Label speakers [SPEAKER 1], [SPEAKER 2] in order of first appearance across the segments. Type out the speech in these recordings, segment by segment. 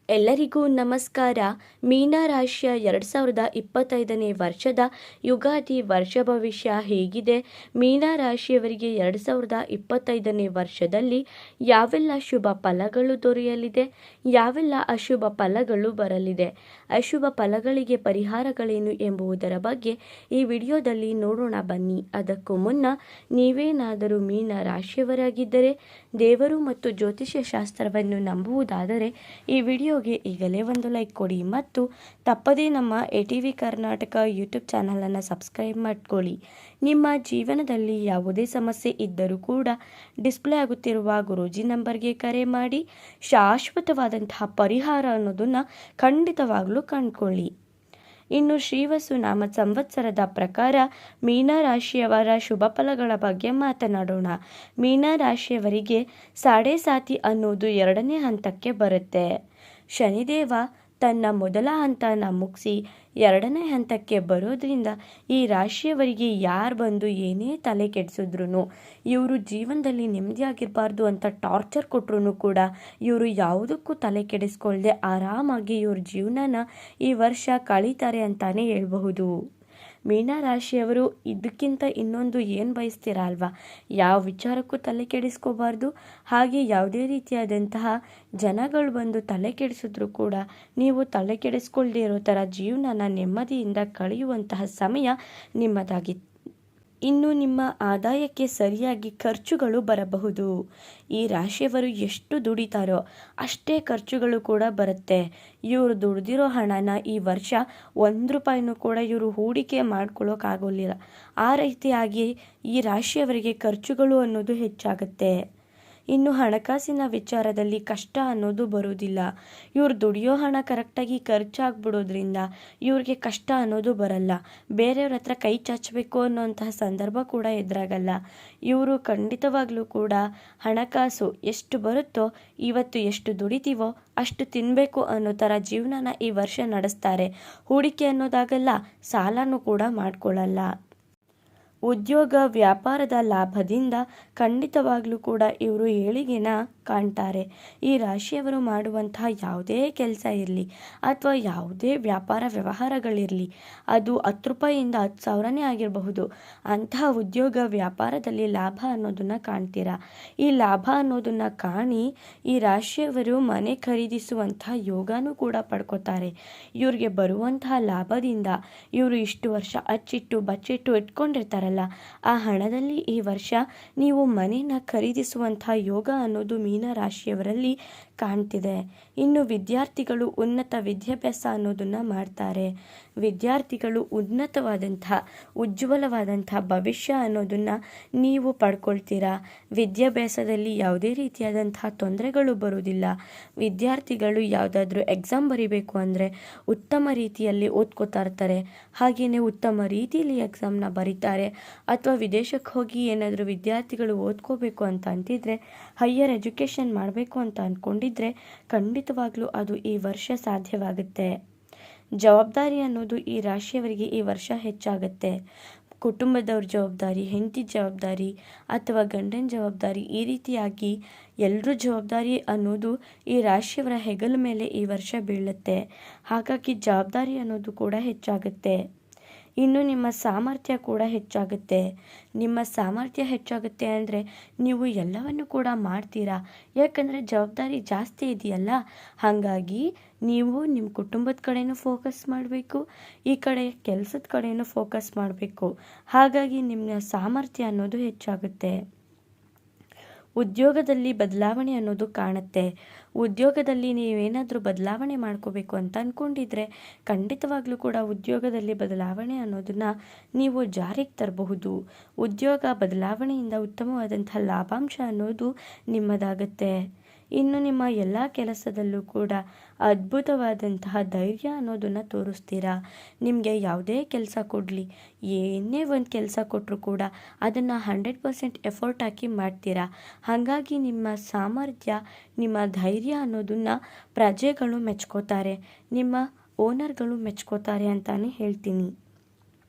[SPEAKER 1] ಎಲ್ಲರಿಗೂ ನಮಸ್ಕಾರ. ಮೀನ ರಾಶಿಯ 2025ನೇ ವರ್ಷದ ಯುಗಾದಿ ವರ್ಷ ಭವಿಷ್ಯ ಹೇಗಿದೆ? ಮೀನ ರಾಶಿಯವರಿಗೆ 2025ನೇ ವರ್ಷದಲ್ಲಿ ಯಾವೆಲ್ಲ ಶುಭ ಫಲಗಳು ದೊರೆಯಲಿದೆ, ಯಾವೆಲ್ಲ ಅಶುಭ ಫಲಗಳು ಬರಲಿದೆ, ಅಶುಭ ಫಲಗಳಿಗೆ ಪರಿಹಾರಗಳೇನು ಎಂಬುದರ ಬಗ್ಗೆ ಈ ವಿಡಿಯೋದಲ್ಲಿ ನೋಡೋಣ ಬನ್ನಿ. ಅದಕ್ಕೂ ಮುನ್ನ ನೀವೇನಾದರೂ ಮೀನ ರಾಶಿಯವರಾಗಿದ್ದರೆ, ದೇವರು ಮತ್ತು ಜ್ಯೋತಿಷ್ಯ ಶಾಸ್ತ್ರವನ್ನು ನಂಬುವುದಾದರೆ ಈ ವಿಡಿಯೋಗೆ ಈಗಲೇ ಒಂದು ಲೈಕ್ ಕೊಡಿ ಮತ್ತು ತಪ್ಪದೇ ನಮ್ಮ ATV ಕರ್ನಾಟಕ ಯೂಟ್ಯೂಬ್ ಚಾನಲನ್ನು ಸಬ್ಸ್ಕ್ರೈಬ್ ಮಾಡ್ಕೊಳ್ಳಿ. ನಿಮ್ಮ ಜೀವನದಲ್ಲಿ ಯಾವುದೇ ಸಮಸ್ಯೆ ಇದ್ದರೂ ಕೂಡ ಡಿಸ್ಪ್ಲೇ ಆಗುತ್ತಿರುವ ಗುರೂಜಿ ನಂಬರ್ಗೆ ಕರೆ ಮಾಡಿ ಶಾಶ್ವತವಾದಂತಹ ಪರಿಹಾರ ಅನ್ನೋದನ್ನು ಖಂಡಿತವಾಗ್ಲೂ ಕಂಡುಕೊಳ್ಳಿ. ಇನ್ನು ಶ್ರೀವಸು ನಾಮ ಸಂವತ್ಸರದ ಪ್ರಕಾರ ಮೀನ ರಾಶಿಯವರ ಶುಭ ಫಲಗಳ ಬಗ್ಗೆ ಮಾತನಾಡೋಣ. ಮೀನ ರಾಶಿಯವರಿಗೆ ಸಾಡೆ ಸಾತಿ ಅನ್ನೋದು 2ನೇ ಹಂತಕ್ಕೆ ಬರುತ್ತೆ. ಶನಿದೇವ ತನ್ನ ಮೊದಲ ಹಂತನ ಮುಗಿಸಿ 2ನೇ ಹಂತಕ್ಕೆ ಬರೋದ್ರಿಂದ ಈ ರಾಶಿಯವರಿಗೆ ಯಾರು ಬಂದು ಏನೇ ತಲೆ ಕೆಡಿಸಿದ್ರು, ಇವರು ಜೀವನದಲ್ಲಿ ನೆಮ್ಮದಿಯಾಗಿರಬಾರ್ದು ಅಂತ ಟಾರ್ಚರ್ ಕೊಟ್ಟರು ಕೂಡ ಇವರು ಯಾವುದಕ್ಕೂ ತಲೆ ಕೆಡಿಸ್ಕೊಳ್ದೆ ಆರಾಮಾಗಿ ಇವ್ರ ಜೀವನನ ಈ ವರ್ಷ ಕಳೀತಾರೆ ಅಂತಾನೆ ಹೇಳ್ಬಹುದು. ಮೀನ ರಾಶಿಯವರು ಇದಕ್ಕಿಂತ ಇನ್ನೊಂದು ಏನು ಬಯಸ್ತೀರಾ ಅಲ್ವಾ? ಯಾವ ವಿಚಾರಕ್ಕೂ ತಲೆ ಕೆಡಿಸ್ಕೋಬಾರ್ದು. ಹಾಗೆ ಯಾವುದೇ ರೀತಿಯಾದಂತಹ ಜನಗಳು ಬಂದು ತಲೆ ಕೆಡಿಸಿದ್ರು ಕೂಡ ನೀವು ತಲೆ ಕೆಡಿಸ್ಕೊಳ್ದೇ ಇರೋ ಥರ ಜೀವನನ ನೆಮ್ಮದಿಯಿಂದ ಕಳೆಯುವಂತಹ ಸಮಯ ನಿಮ್ಮದಾಗಿತ್ತು. ಇನ್ನು ನಿಮ್ಮ ಆದಾಯಕ್ಕೆ ಸರಿಯಾಗಿ ಖರ್ಚುಗಳು ಬರಬಹುದು. ಈ ರಾಶಿಯವರು ಎಷ್ಟು ದುಡಿತಾರೋ ಅಷ್ಟೇ ಖರ್ಚುಗಳು ಕೂಡ ಬರುತ್ತೆ. ಇವರು ದುಡಿದಿರೋ ಹಣನ ಈ ವರ್ಷ 1 ರೂಪಾಯಿನೂ ಕೂಡ ಇವರು ಹೂಡಿಕೆ ಮಾಡ್ಕೊಳ್ಳೋಕ್ಕಾಗೋಲ್ಲ. ಆ ರೀತಿಯಾಗಿ ಈ ರಾಶಿಯವರಿಗೆ ಖರ್ಚುಗಳು ಅನ್ನೋದು ಹೆಚ್ಚಾಗುತ್ತೆ. ಇನ್ನು ಹಣಕಾಸಿನ ವಿಚಾರದಲ್ಲಿ ಕಷ್ಟ ಅನ್ನೋದು ಬರೋದಿಲ್ಲ. ಇವ್ರು ದುಡಿಯೋ ಹಣ ಕರೆಕ್ಟಾಗಿ ಖರ್ಚಾಗ್ಬಿಡೋದ್ರಿಂದ ಇವ್ರಿಗೆ ಕಷ್ಟ ಅನ್ನೋದು ಬರಲ್ಲ. ಬೇರೆಯವ್ರ ಹತ್ರ ಕೈ ಚಾಚಬೇಕು ಅನ್ನೋಂತಹ ಸಂದರ್ಭ ಕೂಡ ಎದುರಾಗಲ್ಲ. ಇವರು ಖಂಡಿತವಾಗ್ಲೂ ಕೂಡ ಹಣಕಾಸು ಎಷ್ಟು ಬರುತ್ತೋ, ಇವತ್ತು ಎಷ್ಟು ದುಡಿತೀವೋ ಅಷ್ಟು ತಿನ್ನಬೇಕು ಅನ್ನೋ ಥರ ಜೀವನನ ಈ ವರ್ಷ ನಡೆಸ್ತಾರೆ. ಹೂಡಿಕೆ ಅನ್ನೋದಾಗಲ್ಲ, ಸಾಲನೂ ಕೂಡ ಮಾಡ್ಕೊಳ್ಳಲ್ಲ. ಉದ್ಯೋಗ ವ್ಯಾಪಾರದ ಲಾಭದಿಂದ ಖಂಡಿತವಾಗ್ಲೂ ಕೂಡ ಇವರು ಏಳಿಗೆನ ಕಾಣ್ತಾರೆ. ಈ ರಾಶಿಯವರು ಮಾಡುವಂತಹ ಯಾವುದೇ ಕೆಲಸ ಇರಲಿ ಅಥವಾ ಯಾವುದೇ ವ್ಯಾಪಾರ ವ್ಯವಹಾರಗಳಿರಲಿ, ಅದು 10 ರೂಪಾಯಿಯಿಂದ 10,000ನೇ ಆಗಿರಬಹುದು. ಅಂತಹ ಉದ್ಯೋಗ ವ್ಯಾಪಾರದಲ್ಲಿ ಲಾಭ ಅನ್ನೋದನ್ನು ಕಾಣ್ತೀರಾ. ಈ ಲಾಭ ಅನ್ನೋದನ್ನು ಕಾಣಿ ಈ ರಾಶಿಯವರು ಮನೆ ಖರೀದಿಸುವಂತಹ ಯೋಗನೂ ಕೂಡ ಪಡ್ಕೋತಾರೆ. ಇವ್ರಿಗೆ ಬರುವಂತಹ ಲಾಭದಿಂದ ಇವರು ಇಷ್ಟು ವರ್ಷ ಅಚ್ಚಿಟ್ಟು ಬಚ್ಚಿಟ್ಟು ಇಟ್ಕೊಂಡಿರ್ತಾರಲ್ಲ, ಆ ಹಣದಲ್ಲಿ ಈ ವರ್ಷ ನೀವು ಮನೆಯನ್ನು ಖರೀದಿಸುವಂತಹ ಯೋಗ ಅನ್ನೋದು ಮೀನ ರಾಶಿಯವರಲ್ಲಿ ಕಾಣ್ತಿದೆ. ಇನ್ನು ವಿದ್ಯಾರ್ಥಿಗಳು ಉನ್ನತ ವಿದ್ಯಾಭ್ಯಾಸ ಅನ್ನೋದನ್ನು ಮಾಡ್ತಾರೆ. ವಿದ್ಯಾರ್ಥಿಗಳು ಉನ್ನತವಾದಂತಹ ಉಜ್ವಲವಾದಂತಹ ಭವಿಷ್ಯ ಅನ್ನೋದನ್ನು ನೀವು ಪಡ್ಕೊಳ್ತೀರಾ. ವಿದ್ಯಾಭ್ಯಾಸದಲ್ಲಿ ಯಾವುದೇ ರೀತಿಯಾದಂತಹ ತೊಂದರೆಗಳು ಬರುವುದಿಲ್ಲ. ವಿದ್ಯಾರ್ಥಿಗಳು ಯಾವುದಾದ್ರೂ ಎಕ್ಸಾಮ್ ಬರೀಬೇಕು ಅಂದರೆ ಉತ್ತಮ ರೀತಿಯಲ್ಲಿ ಓದ್ಕೋತಾ ಇರ್ತಾರೆ. ಹಾಗೆಯೇ ಉತ್ತಮ ರೀತಿಯಲ್ಲಿ ಎಕ್ಸಾಮ್ನ ಬರೀತಾರೆ. ಅಥವಾ ವಿದೇಶಕ್ಕೆ ಹೋಗಿ ಏನಾದರೂ ವಿದ್ಯಾರ್ಥಿಗಳು ಓದ್ಕೋಬೇಕು ಅಂತ ಅಂತಿದ್ರೆ, ಹೈಯರ್ ಎಜುಕೇಷನ್ ಮಾಡಬೇಕು ಅಂತ ಅಂದ್ಕೊಂಡಿದ್ರೆ ಖಂಡಿತವಾಗ್ಲೂ ಅದು ಈ ವರ್ಷ ಸಾಧ್ಯವಾಗುತ್ತೆ. ಜವಾಬ್ದಾರಿ ಅನ್ನೋದು ಈ ರಾಶಿಯವರಿಗೆ ಈ ವರ್ಷ ಹೆಚ್ಚಾಗುತ್ತೆ. ಕುಟುಂಬದವ್ರ ಜವಾಬ್ದಾರಿ, ಹೆಂಡತಿ ಜವಾಬ್ದಾರಿ ಅಥವಾ ಗಂಡನ ಜವಾಬ್ದಾರಿ, ಈ ರೀತಿಯಾಗಿ ಎಲ್ಲರ ಜವಾಬ್ದಾರಿ ಅನ್ನೋದು ಈ ರಾಶಿಯವರ ಹೆಗಲ ಮೇಲೆ ಈ ವರ್ಷ ಬೀಳುತ್ತೆ. ಹಾಗಾಗಿ ಜವಾಬ್ದಾರಿ ಅನ್ನೋದು ಕೂಡ ಹೆಚ್ಚಾಗುತ್ತೆ. ಇನ್ನು ನಿಮ್ಮ ಸಾಮರ್ಥ್ಯ ಕೂಡ ಹೆಚ್ಚಾಗುತ್ತೆ. ನಿಮ್ಮ ಸಾಮರ್ಥ್ಯ ಹೆಚ್ಚಾಗುತ್ತೆ ಅಂದರೆ ನೀವು ಎಲ್ಲವನ್ನು ಕೂಡ ಮಾಡ್ತೀರಾ. ಯಾಕಂದರೆ ಜವಾಬ್ದಾರಿ ಜಾಸ್ತಿ ಇದೆಯಲ್ಲ, ಹಾಗಾಗಿ ನೀವು ನಿಮ್ಮ ಕುಟುಂಬದ ಕಡೆನೂ ಫೋಕಸ್ ಮಾಡಬೇಕು, ಈ ಕಡೆ ಕೆಲಸದ ಕಡೆನೂ ಫೋಕಸ್ ಮಾಡಬೇಕು. ಹಾಗಾಗಿ ನಿಮ್ಮ ಸಾಮರ್ಥ್ಯ ಅನ್ನೋದು ಹೆಚ್ಚಾಗುತ್ತೆ. ಉದ್ಯೋಗದಲ್ಲಿ ಬದಲಾವಣೆ ಅನ್ನೋದು ಕಾಣುತ್ತೆ. ಉದ್ಯೋಗದಲ್ಲಿ ನೀವೇನಾದರೂ ಬದಲಾವಣೆ ಮಾಡ್ಕೋಬೇಕು ಅಂತ ಅಂದ್ಕೊಂಡಿದ್ರೆ ಖಂಡಿತವಾಗ್ಲೂ ಕೂಡ ಉದ್ಯೋಗದಲ್ಲಿ ಬದಲಾವಣೆ ಅನ್ನೋದನ್ನು ನೀವು ಜಾರಿಗೆ ತರಬಹುದು. ಉದ್ಯೋಗ ಬದಲಾವಣೆಯಿಂದ ಉತ್ತಮವಾದಂಥ ಲಾಭಾಂಶ ಅನ್ನೋದು ನಿಮ್ಮದಾಗುತ್ತೆ. ಇನ್ನು ನಿಮ್ಮ ಎಲ್ಲ ಕೆಲಸದಲ್ಲೂ ಕೂಡ ಅದ್ಭುತವಾದಂತಹ ಧೈರ್ಯ ಅನ್ನೋದನ್ನು ತೋರಿಸ್ತೀರಾ. ನಿಮಗೆ ಯಾವುದೇ ಕೆಲಸ ಕೊಡಲಿ, ಏನೇ ಒಂದು ಕೆಲಸ ಕೊಟ್ಟರು ಕೂಡ ಅದನ್ನು 100% ಎಫರ್ಟ್ ಹಾಕಿ ಮಾಡ್ತೀರಾ. ಹಾಗಾಗಿ ನಿಮ್ಮ ಸಾಮರ್ಥ್ಯ, ನಿಮ್ಮ ಧೈರ್ಯ ಅನ್ನೋದನ್ನು ಪ್ರಜೆಗಳು ಮೆಚ್ಕೋತಾರೆ, ನಿಮ್ಮ ಓನರ್ಗಳು ಮೆಚ್ಕೋತಾರೆ ಅಂತಾನೆ ಹೇಳ್ತೀನಿ.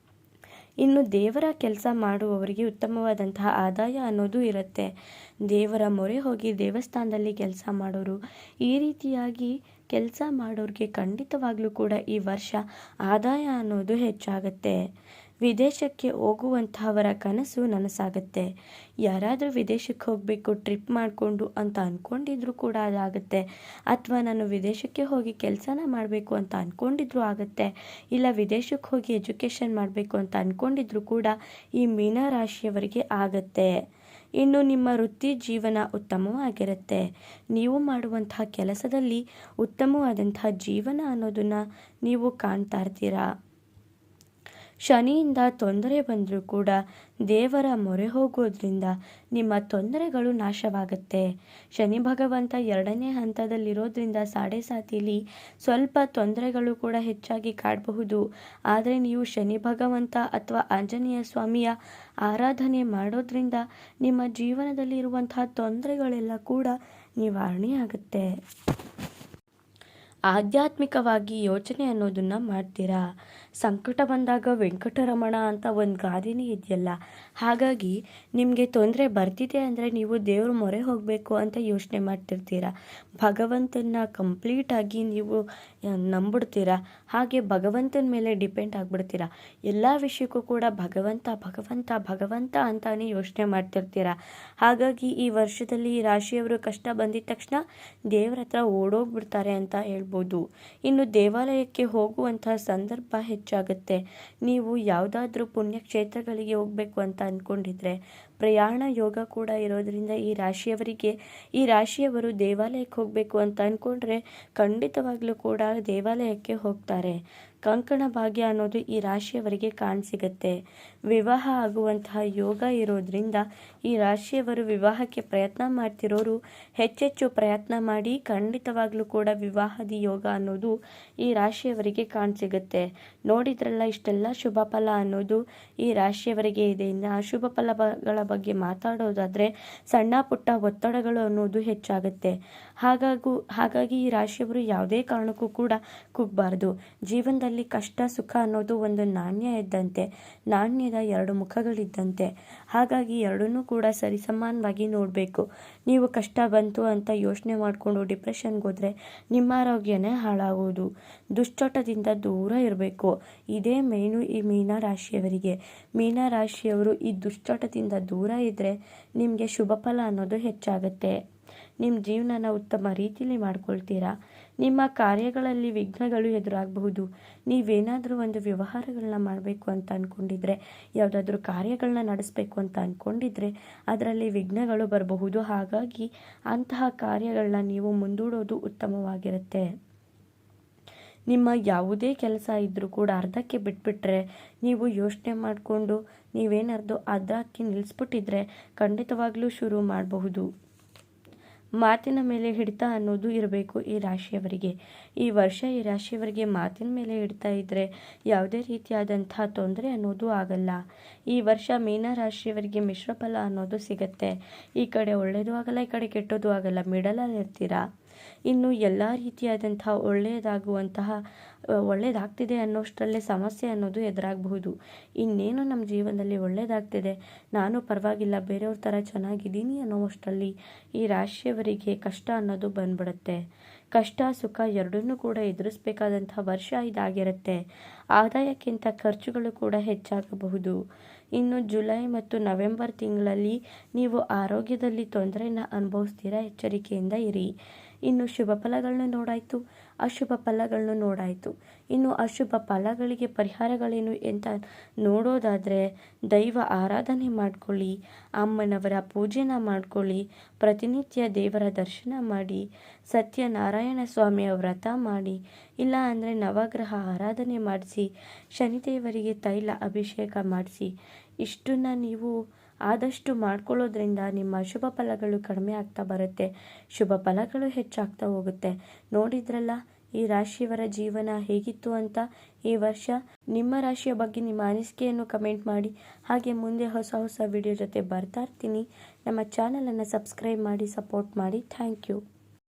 [SPEAKER 1] ಇನ್ನು ದೇವರ ಕೆಲಸ ಮಾಡುವವರಿಗೆ ಉತ್ತಮವಾದಂತಹ ಆದಾಯ ಅನ್ನೋದು ಇರುತ್ತೆ. ದೇವರ ಮೊರೆ ಹೋಗಿ ದೇವಸ್ಥಾನದಲ್ಲಿ ಕೆಲಸ ಮಾಡೋರು, ಈ ರೀತಿಯಾಗಿ ಕೆಲಸ ಮಾಡೋರಿಗೆ ಖಂಡಿತವಾಗ್ಲೂ ಕೂಡ ಈ ವರ್ಷ ಆದಾಯ ಅನ್ನೋದು ಹೆಚ್ಚಾಗುತ್ತೆ. ವಿದೇಶಕ್ಕೆ ಹೋಗುವಂತಹವರ ಕನಸು ನನಸಾಗುತ್ತೆ. ಯಾರಾದರೂ ವಿದೇಶಕ್ಕೆ ಹೋಗಬೇಕು ಟ್ರಿಪ್ ಮಾಡಿಕೊಂಡು ಅಂತ ಅಂದ್ಕೊಂಡಿದ್ರು ಕೂಡ ಅದಾಗುತ್ತೆ. ಅಥವಾ ನಾನು ವಿದೇಶಕ್ಕೆ ಹೋಗಿ ಕೆಲಸನ ಮಾಡಬೇಕು ಅಂತ ಅಂದ್ಕೊಂಡಿದ್ರು ಆಗುತ್ತೆ. ಇಲ್ಲ ವಿದೇಶಕ್ಕೆ ಹೋಗಿ ಎಜುಕೇಷನ್ ಮಾಡಬೇಕು ಅಂತ ಅಂದ್ಕೊಂಡಿದ್ರು ಕೂಡ ಈ ಮೀನರಾಶಿಯವರಿಗೆ ಆಗುತ್ತೆ. ಇನ್ನು ನಿಮ್ಮ ವೃತ್ತಿ ಜೀವನ ಉತ್ತಮವಾಗಿರುತ್ತೆ. ನೀವು ಮಾಡುವಂತಹ ಕೆಲಸದಲ್ಲಿ ಉತ್ತಮವಾದಂತಹ ಜೀವನ ಅನ್ನೋದನ್ನು ನೀವು ಕಾಣ್ತಾ ಇರ್ತೀರಾ. ಶನಿಯಿಂದ ತೊಂದರೆ ಬಂದರೂ ಕೂಡ ದೇವರ ಮೊರೆ ಹೋಗೋದ್ರಿಂದ ನಿಮ್ಮ ತೊಂದರೆಗಳು ನಾಶವಾಗುತ್ತೆ. ಶನಿ ಭಗವಂತ 2ನೇ ಹಂತದಲ್ಲಿರೋದ್ರಿಂದ ಸಾಡೆ ಸಾತಿಲಿ ಸ್ವಲ್ಪ ತೊಂದರೆಗಳು ಕೂಡ ಹೆಚ್ಚಾಗಿ ಕಾಡಬಹುದು. ಆದರೆ ನೀವು ಶನಿ ಭಗವಂತ ಅಥವಾ ಆಂಜನೇಯ ಸ್ವಾಮಿಯ ಆರಾಧನೆ ಮಾಡೋದ್ರಿಂದ ನಿಮ್ಮ ಜೀವನದಲ್ಲಿರುವಂತಹ ತೊಂದರೆಗಳೆಲ್ಲ ಕೂಡ ನಿವಾರಣೆ ಆಗುತ್ತೆ. ಆಧ್ಯಾತ್ಮಿಕವಾಗಿ ಯೋಚನೆ ಅನ್ನೋದನ್ನು ಮಾಡ್ತೀರಾ. ಸಂಕಟ ಬಂದಾಗ ವೆಂಕಟರಮಣ ಅಂತ ಒಂದು ಗಾದೆನೇ ಇದೆಯಲ್ಲ, ಹಾಗಾಗಿ ನಿಮಗೆ ತೊಂದರೆ ಬರ್ತಿದೆ ಅಂದರೆ ನೀವು ದೇವ್ರ ಮೊರೆ ಹೋಗಬೇಕು ಅಂತ ಯೋಚನೆ ಮಾಡ್ತಿರ್ತೀರ. ಭಗವಂತನ ಕಂಪ್ಲೀಟಾಗಿ ನೀವು ನಂಬಿಡ್ತೀರ. ಹಾಗೆ ಭಗವಂತನ ಮೇಲೆ ಡಿಪೆಂಡ್ ಆಗಿಬಿಡ್ತೀರ. ಎಲ್ಲ ವಿಷಯಕ್ಕೂ ಕೂಡ ಭಗವಂತ ಭಗವಂತ ಭಗವಂತ ಅಂತಾನೆ ಯೋಚನೆ ಮಾಡ್ತಿರ್ತೀರ. ಹಾಗಾಗಿ ಈ ವರ್ಷದಲ್ಲಿ ಈ ರಾಶಿಯವರು ಕಷ್ಟ ಬಂದಿದ ತಕ್ಷಣ ದೇವ್ರ ಹತ್ರ ಓಡೋಗ್ಬಿಡ್ತಾರೆ ಅಂತ ಹೇಳ್ಬೋದು. ಇನ್ನು ದೇವಾಲಯಕ್ಕೆ ಹೋಗುವಂತಹ ಸಂದರ್ಭ ಹೆಚ್ಚಾಗುತ್ತೆ. ನೀವು ಯಾವುದಾದ್ರೂ ಪುಣ್ಯಕ್ಷೇತ್ರಗಳಿಗೆ ಹೋಗಬೇಕು ಅಂತ ಅಂದ್ಕೊಂಡಿದ್ರೆ ಪ್ರಯಾಣ ಯೋಗ ಕೂಡ ಇರೋದರಿಂದ ಈ ರಾಶಿಯವರು ದೇವಾಲಯಕ್ಕೆ ಹೋಗಬೇಕು ಅಂತ ಅಂದ್ಕೊಂಡ್ರೆ ಖಂಡಿತವಾಗ್ಲೂ ಕೂಡ ದೇವಾಲಯಕ್ಕೆ ಹೋಗ್ತಾರೆ. ಕಂಕಣ ಭಾಗ್ಯ ಅನ್ನೋದು ಈ ರಾಶಿಯವರಿಗೆ ಕಾಣಸಿಗುತ್ತೆ. ವಿವಾಹ ಆಗುವಂತಹ ಯೋಗ ಇರೋದ್ರಿಂದ ಈ ರಾಶಿಯವರು ವಿವಾಹಕ್ಕೆ ಪ್ರಯತ್ನ ಮಾಡ್ತಿರೋರು ಹೆಚ್ಚೆಚ್ಚು ಪ್ರಯತ್ನ ಮಾಡಿ ಖಂಡಿತವಾಗ್ಲೂ ಕೂಡ ವಿವಾಹದ ಯೋಗ ಅನ್ನೋದು ಈ ರಾಶಿಯವರಿಗೆ ಕಾಣಸಿಗುತ್ತೆ. ನೋಡಿದ್ರಲ್ಲ, ಇಷ್ಟೆಲ್ಲ ಶುಭ ಫಲ ಅನ್ನೋದು ಈ ರಾಶಿಯವರಿಗೆ ಇದೆ. ಇನ್ನು ಅಶುಭ ಫಲಗಳ ಬಗ್ಗೆ ಮಾತಾಡೋದಾದರೆ ಸಣ್ಣ ಪುಟ್ಟ ಒತ್ತಡಗಳು ಅನ್ನೋದು ಹೆಚ್ಚಾಗುತ್ತೆ. ಹಾಗಾಗಿ ಈ ರಾಶಿಯವರು ಯಾವುದೇ ಕಾರಣಕ್ಕೂ ಕೂಡ ಕುಗ್ಗಬಾರ್ದು. ಜೀವನದಲ್ಲಿ ಕಷ್ಟ ಸುಖ ಅನ್ನೋದು ಒಂದು ನಾಣ್ಯ ಇದ್ದಂತೆ, ನಾಣ್ಯದ 2 ಮುಖಗಳಿದ್ದಂತೆ. ಹಾಗಾಗಿ ಎರಡನ್ನೂ ಕೂಡ ಸರಿಸಮಾನವಾಗಿ ನೋಡಬೇಕು. ನೀವು ಕಷ್ಟ ಬಂತು ಅಂತ ಯೋಚನೆ ಮಾಡಿಕೊಂಡು ಡಿಪ್ರೆಷನ್ಗೆ ಹೋದರೆ ನಿಮ್ಮ ಆರೋಗ್ಯನೇ ಹಾಳಾಗುವುದು. ದುಶ್ಚಟದಿಂದ ದೂರ ಇರಬೇಕು. ಇದೇ ಮೇನು ಈ ಮೀನರಾಶಿಯವರಿಗೆ. ಮೀನರಾಶಿಯವರು ಈ ದುಶ್ಚಟದಿಂದ ದೂರ ಇದ್ದರೆ ನಿಮಗೆ ಶುಭ ಫಲ ಅನ್ನೋದು ಹೆಚ್ಚಾಗುತ್ತೆ. ನಿಮ್ಮ ಜೀವನನ ಉತ್ತಮ ರೀತಿಯಲ್ಲಿ ಮಾಡ್ಕೊಳ್ತೀರಾ. ನಿಮ್ಮ ಕಾರ್ಯಗಳಲ್ಲಿ ವಿಘ್ನಗಳು ಎದುರಾಗಬಹುದು. ನೀವೇನಾದರೂ ಒಂದು ವ್ಯವಹಾರಗಳನ್ನ ಮಾಡಬೇಕು ಅಂತ ಅಂದ್ಕೊಂಡಿದ್ರೆ, ಯಾವುದಾದ್ರೂ ಕಾರ್ಯಗಳನ್ನ ನಡೆಸಬೇಕು ಅಂತ ಅಂದ್ಕೊಂಡಿದ್ರೆ ಅದರಲ್ಲಿ ವಿಘ್ನಗಳು ಬರಬಹುದು. ಹಾಗಾಗಿ ಅಂತಹ ಕಾರ್ಯಗಳನ್ನ ನೀವು ಮುಂದೂಡೋದು ಉತ್ತಮವಾಗಿರುತ್ತೆ. ನಿಮ್ಮ ಯಾವುದೇ ಕೆಲಸ ಇದ್ದರೂ ಕೂಡ ಅರ್ಧಕ್ಕೆ ಬಿಟ್ಬಿಟ್ರೆ, ನೀವು ಯೋಚನೆ ಮಾಡಿಕೊಂಡು ನೀವೇನಾದರೂ ಅರ್ಧಕ್ಕೆ ನಿಲ್ಲಿಸ್ಬಿಟ್ಟಿದ್ರೆ ಖಂಡಿತವಾಗ್ಲೂ ಶುರು ಮಾಡಬಹುದು. ಮಾತಿನ ಮೇಲೆ ಹಿಡಿತ ಅನ್ನೋದು ಇರಬೇಕು ಈ ರಾಶಿಯವರಿಗೆ. ಈ ವರ್ಷ ಈ ರಾಶಿಯವರಿಗೆ ಮಾತಿನ ಮೇಲೆ ಹಿಡಿತ ಇದ್ದರೆ ಯಾವುದೇ ರೀತಿಯಾದಂತಹ ತೊಂದರೆ ಅನ್ನೋದು ಆಗಲ್ಲ. ಈ ವರ್ಷ ಮೀನರಾಶಿಯವರಿಗೆ ಮಿಶ್ರ ಫಲ ಅನ್ನೋದು ಸಿಗುತ್ತೆ. ಈ ಕಡೆ ಒಳ್ಳೆಯದು ಆಗಲ್ಲ, ಈ ಕಡೆ ಕೆಟ್ಟದ್ದು ಆಗಲ್ಲ, ಮಿಡಲಲ್ಲಿ ಇರ್ತೀರಾ. ಇನ್ನು ಎಲ್ಲ ರೀತಿಯಾದಂತಹ ಒಳ್ಳೆಯದಾಗ್ತಿದೆ ಅನ್ನೋಷ್ಟರಲ್ಲೇ ಸಮಸ್ಯೆ ಅನ್ನೋದು ಎದುರಾಗಬಹುದು. ಇನ್ನೇನು ನಮ್ಮ ಜೀವನದಲ್ಲಿ ಒಳ್ಳೆಯದಾಗ್ತಿದೆ, ನಾನು ಪರವಾಗಿಲ್ಲ, ಬೇರೆಯವ್ರ ಥರ ಚೆನ್ನಾಗಿದ್ದೀನಿ ಅನ್ನೋಷ್ಟರಲ್ಲಿ ಈ ರಾಶಿಯವರಿಗೆ ಕಷ್ಟ ಅನ್ನೋದು ಬಂದ್ಬಿಡುತ್ತೆ. ಕಷ್ಟ ಸುಖ ಎರಡನ್ನೂ ಕೂಡ ಎದುರಿಸಬೇಕಾದಂತಹ ವರ್ಷ ಇದಾಗಿರುತ್ತೆ. ಆದಾಯಕ್ಕಿಂತ ಖರ್ಚುಗಳು ಕೂಡ ಹೆಚ್ಚಾಗಬಹುದು. ಇನ್ನು ಜುಲೈ ಮತ್ತು ನವೆಂಬರ್ ತಿಂಗಳಲ್ಲಿ ನೀವು ಆರೋಗ್ಯದಲ್ಲಿ ತೊಂದರೆನ ಅನುಭವಿಸ್ತೀರಾ. ಎಚ್ಚರಿಕೆಯಿಂದ ಇರಿ. ಇನ್ನು ಶುಭ ಫಲಗಳನ್ನ ನೋಡಾಯಿತು, ಅಶುಭ ಫಲಗಳನ್ನ ನೋಡಾಯಿತು. ಇನ್ನು ಅಶುಭ ಫಲಗಳಿಗೆ ಪರಿಹಾರಗಳೇನು ಅಂತ ನೋಡೋದಾದರೆ ದೈವ ಆರಾಧನೆ ಮಾಡ್ಕೊಳ್ಳಿ, ಅಮ್ಮನವರ ಪೂಜೆನ ಮಾಡ್ಕೊಳ್ಳಿ, ಪ್ರತಿನಿತ್ಯ ದೇವರ ದರ್ಶನ ಮಾಡಿ, ಸತ್ಯನಾರಾಯಣ ಸ್ವಾಮಿಯ ವ್ರತ ಮಾಡಿ, ಇಲ್ಲ ಅಂದರೆ ನವಗ್ರಹ ಆರಾಧನೆ ಮಾಡಿಸಿ, ಶನಿದೇವರಿಗೆ ತೈಲ ಅಭಿಷೇಕ ಮಾಡಿಸಿ. ಇಷ್ಟನ್ನು ನೀವು ಆದಷ್ಟು ಮಾಡ್ಕೊಳ್ಳೋದ್ರಿಂದ ನಿಮ್ಮ ಅಶುಭ ಫಲಗಳು ಕಡಿಮೆ ಆಗ್ತಾ ಬರುತ್ತೆ, ಶುಭ ಫಲಗಳು ಹೆಚ್ಚಾಗ್ತಾ ಹೋಗುತ್ತೆ. ನೋಡಿದ್ರಲ್ಲ ಈ ರಾಶಿಯವರ ಜೀವನ ಹೇಗಿತ್ತು ಅಂತ. ಈ ವರ್ಷ ನಿಮ್ಮ ರಾಶಿಯ ಬಗ್ಗೆ ನಿಮ್ಮ ಅನಿಸಿಕೆಯನ್ನು ಕಮೆಂಟ್ ಮಾಡಿ. ಹಾಗೆ ಮುಂದೆ ಹೊಸ ವಿಡಿಯೋ ಜೊತೆ ಬರ್ತಾ ಇರ್ತೀನಿ. ನಮ್ಮ ಚಾನಲನ್ನು ಸಬ್ಸ್ಕ್ರೈಬ್ ಮಾಡಿ, ಸಪೋರ್ಟ್ ಮಾಡಿ. Thank you.